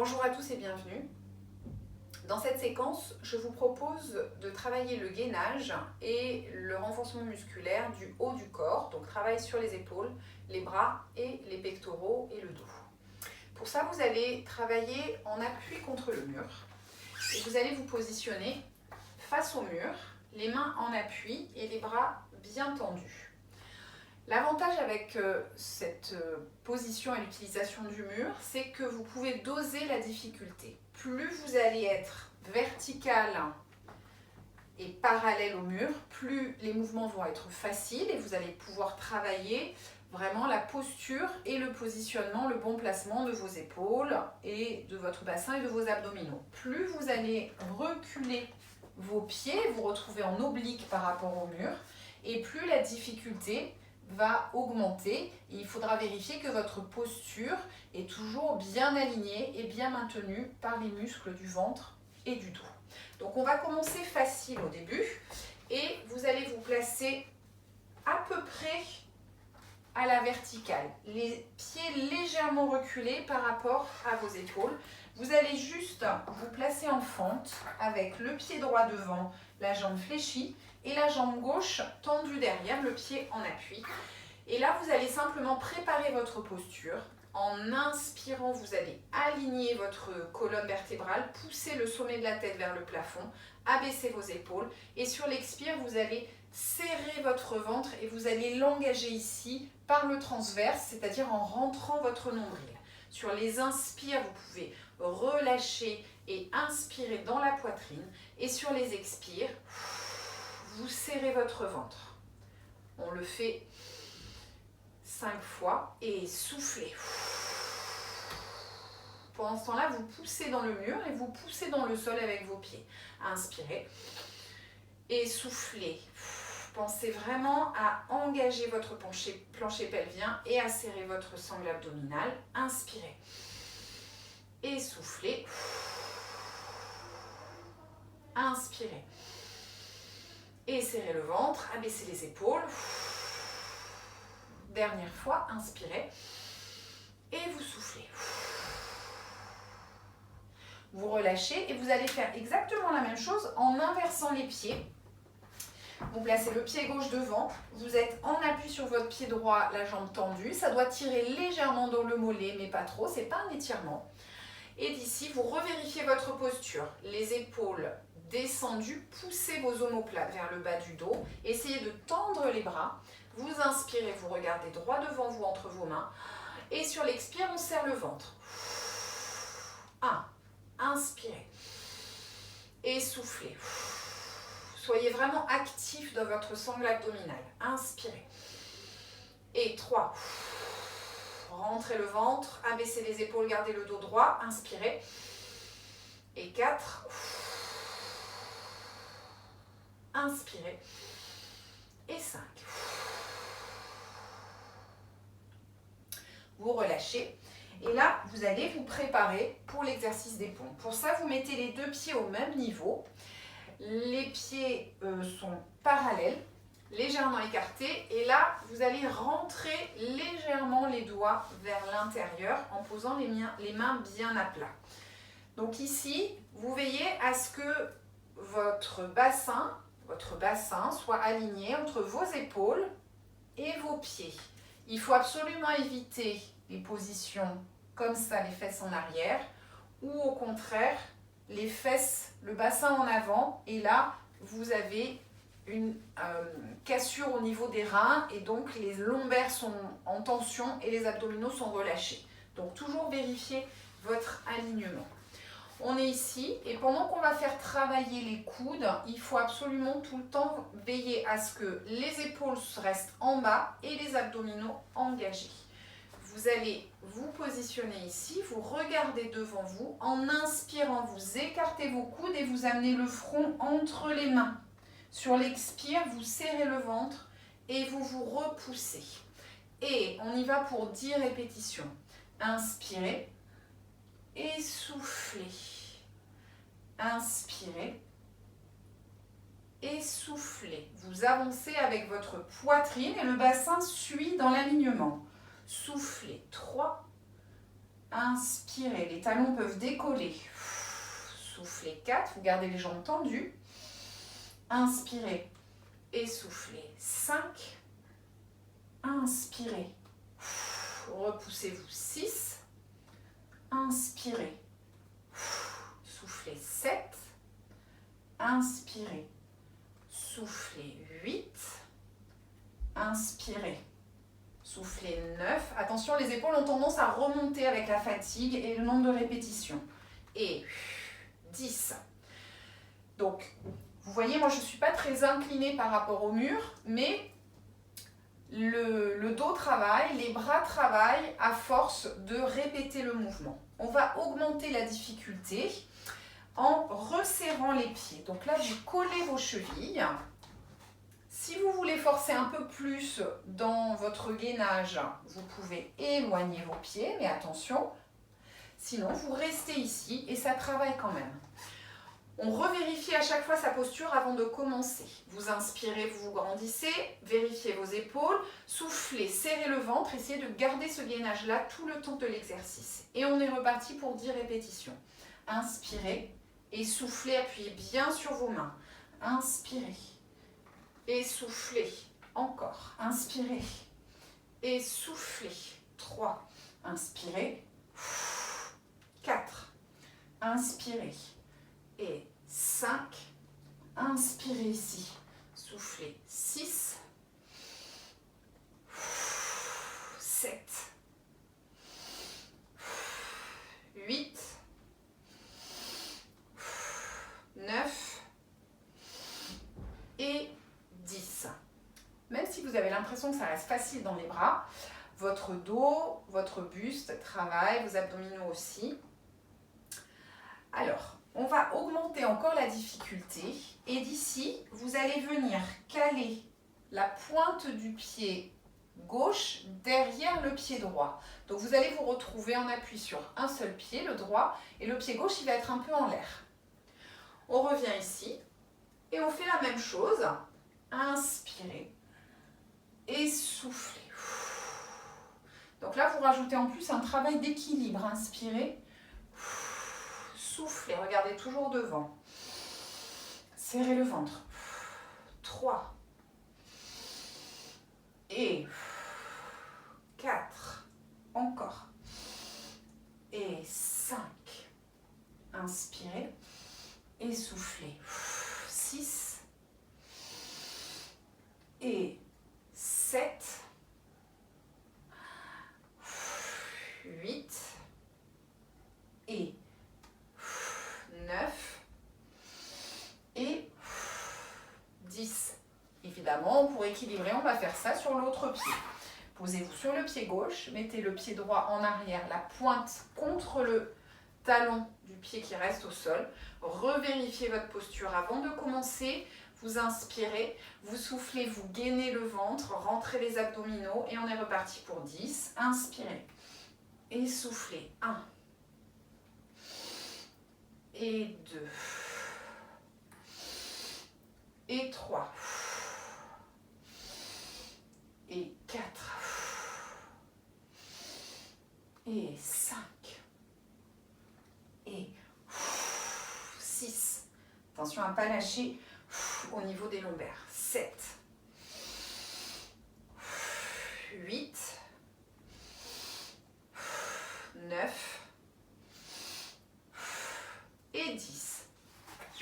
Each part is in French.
Bonjour à tous et bienvenue. Dans cette séquence, je vous propose de travailler le gainage et le renforcement musculaire du haut du corps, donc travail sur les épaules, les bras et les pectoraux et le dos. Pour ça, vous allez travailler en appui contre le mur et vous allez vous positionner face au mur, les mains en appui et les bras bien tendus. L'avantage avec cette position et l'utilisation du mur, c'est que vous pouvez doser la difficulté. Plus vous allez être vertical et parallèle au mur, plus les mouvements vont être faciles et vous allez pouvoir travailler vraiment la posture et le positionnement, le bon placement de vos épaules et de votre bassin et de vos abdominaux. Plus vous allez reculer vos pieds, vous retrouver en oblique par rapport au mur, et plus la difficulté va augmenter. Il faudra vérifier que votre posture est toujours bien alignée et bien maintenue par les muscles du ventre et du dos. Donc on va commencer facile au début et vous allez vous placer à peu près à la verticale, les pieds légèrement reculés par rapport à vos épaules. Vous allez juste vous placer en fente avec le pied droit devant, la jambe fléchie et la jambe gauche tendue derrière, le pied en appui. Et là, vous allez simplement préparer votre posture. En inspirant, vous allez aligner votre colonne vertébrale, pousser le sommet de la tête vers le plafond, abaisser vos épaules. Et sur l'expire, vous allez serrer votre ventre et vous allez l'engager ici par le transverse, c'est-à-dire en rentrant votre nombril. Sur les inspires, vous pouvez relâcher et inspirer dans la poitrine. Et sur les expires, vous serrez votre ventre. On le fait 5 fois et soufflez. Pendant ce temps-là, vous poussez dans le mur et vous poussez dans le sol avec vos pieds. Inspirez et soufflez. Pensez vraiment à engager votre plancher pelvien et à serrer votre sangle abdominale. Inspirez et soufflez. Inspirez et serrez le ventre, abaissez les épaules. Dernière fois, inspirez et vous soufflez. Vous relâchez et vous allez faire exactement la même chose en inversant les pieds. Vous placez le pied gauche devant, vous êtes en appui sur votre pied droit, la jambe tendue. Ça doit tirer légèrement dans le mollet, mais pas trop, c'est pas un étirement. Et d'ici, vous revérifiez votre posture. Les épaules descendues, poussez vos omoplates vers le bas du dos. Essayez de tendre les bras. Vous inspirez, vous regardez droit devant vous entre vos mains. Et sur l'expire, on serre le ventre. 1. Inspirez. Et soufflez. Soyez vraiment actif dans votre sangle abdominale. Inspirez. Et 3. Rentrez le ventre, abaissez les épaules, gardez le dos droit. Inspirez. Et 4. Inspirez. Et 5. Vous relâchez. Et là, vous allez vous préparer pour l'exercice des pompes. Pour ça, vous mettez les deux pieds au même niveau. Les pieds sont parallèles, légèrement écartés. Et là, vous allez rentrer légèrement les doigts vers l'intérieur en posant les mains bien à plat. Donc ici, vous veillez à ce que votre bassin soit aligné entre vos épaules et vos pieds. Il faut absolument éviter les positions comme ça, les fesses en arrière, ou au contraire, les fesses, le bassin en avant, et là, vous avez une cassure au niveau des reins, et donc les lombaires sont en tension et les abdominaux sont relâchés. Donc toujours vérifier votre alignement. On est ici, et pendant qu'on va faire travailler les coudes, il faut absolument tout le temps veiller à ce que les épaules restent en bas et les abdominaux engagés. Vous allez vous positionner ici, vous regardez devant vous. En inspirant, vous écartez vos coudes et vous amenez le front entre les mains. Sur l'expire, vous serrez le ventre et vous vous repoussez. Et on y va pour 10 répétitions. Inspirez et soufflez. Inspirez et soufflez. Vous avancez avec votre poitrine et le bassin suit dans l'alignement. Soufflez. 3, Inspirez, les talons peuvent décoller. Soufflez 4, vous gardez les jambes tendues. Inspirez et soufflez 5. Inspirez. Repoussez-vous 6. Inspirez. Soufflez 7. Inspirez. Soufflez 8. Inspirez. Soufflez 9. Attention, les épaules ont tendance à remonter avec la fatigue et le nombre de répétitions. Et 10. Donc, vous voyez, moi je ne suis pas très inclinée par rapport au mur, mais le dos travaille, les bras travaillent à force de répéter le mouvement. On va augmenter la difficulté en resserrant les pieds. Donc là, vous collez vos chevilles. Si vous voulez forcer un peu plus dans votre gainage, vous pouvez éloigner vos pieds, mais attention, sinon vous restez ici et ça travaille quand même. On revérifie à chaque fois sa posture avant de commencer. Vous inspirez, vous vous grandissez, vérifiez vos épaules, soufflez, serrez le ventre, essayez de garder ce gainage-là tout le temps de l'exercice. Et on est reparti pour 10 répétitions. Inspirez et soufflez, appuyez bien sur vos mains. Inspirez et soufflez. Encore. Inspirez et soufflez. 3. Inspirez. 4. Inspirez. Et 5. Inspirez ici. Soufflez. 6. 7. 8. 9. Et 10. Même si vous avez l'impression que ça reste facile dans les bras, votre dos, votre buste travaille, vos abdominaux aussi. Alors, on va augmenter encore la difficulté et d'ici, vous allez venir caler la pointe du pied gauche derrière le pied droit. Donc vous allez vous retrouver en appui sur un seul pied, le droit, et le pied gauche il va être un peu en l'air. On revient ici et on fait la même chose. Inspirez et soufflez. Donc là, vous rajoutez en plus un travail d'équilibre. Inspirez. Soufflez, regardez toujours devant. Serrez le ventre. 3. Et 4. Encore. Et 5. Inspirez. Et soufflez. 6. Et 7. 8. Et 9 et 10. Évidemment, pour équilibrer, on va faire ça sur l'autre pied. Posez-vous sur le pied gauche, mettez le pied droit en arrière, la pointe contre le talon du pied qui reste au sol. Revérifiez votre posture avant de commencer. Vous inspirez, vous soufflez, vous gainez le ventre, rentrez les abdominaux et on est reparti pour 10. Inspirez et soufflez. 1. Et 2. Et 3. Et 4. Et 5. Et 6. Attention à ne pas lâcher au niveau des lombaires. 7. 8. 9. Et 10.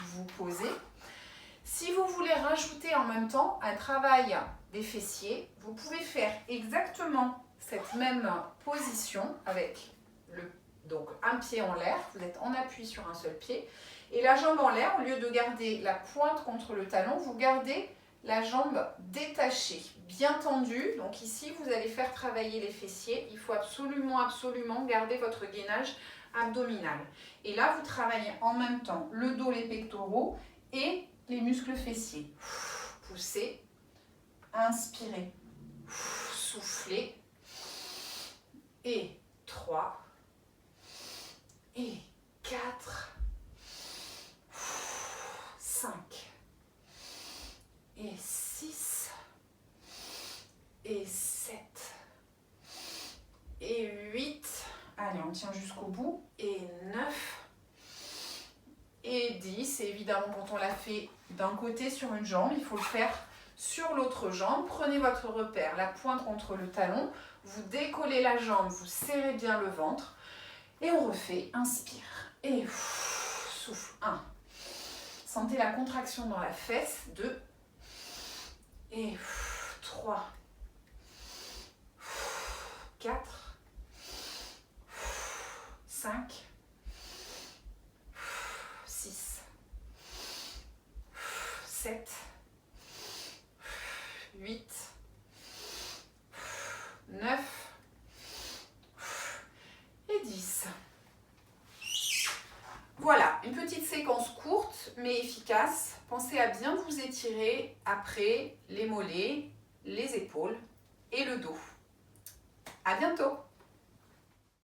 Vous posez. Si vous voulez rajouter en même temps un travail des fessiers, vous pouvez faire exactement cette même position avec donc un pied en l'air, vous êtes en appui sur un seul pied, et la jambe en l'air, au lieu de garder la pointe contre le talon, vous gardez la jambe détachée, bien tendue. Donc ici, vous allez faire travailler les fessiers. Il faut absolument, absolument garder votre gainage abdominal. Et là, vous travaillez en même temps le dos, les pectoraux et les muscles fessiers. Poussez, inspirez, soufflez. Et 3, et 4, 5, et 6, et 7, et 8. Allez, on tient jusqu'au bout. Et 9 et 10. Et évidemment, quand on l'a fait d'un côté sur une jambe, il faut le faire sur l'autre jambe. Prenez votre repère, la pointe contre le talon. Vous décollez la jambe, vous serrez bien le ventre. Et on refait. Inspire. Et souffle. 1. Sentez la contraction dans la fesse. 2. Et 3. 4. 5. 6. 7. 8. 9. Et 10. Voilà, une petite séquence courte mais efficace. Pensez à bien vous étirer après les mollets, les épaules et le dos. À bientôt!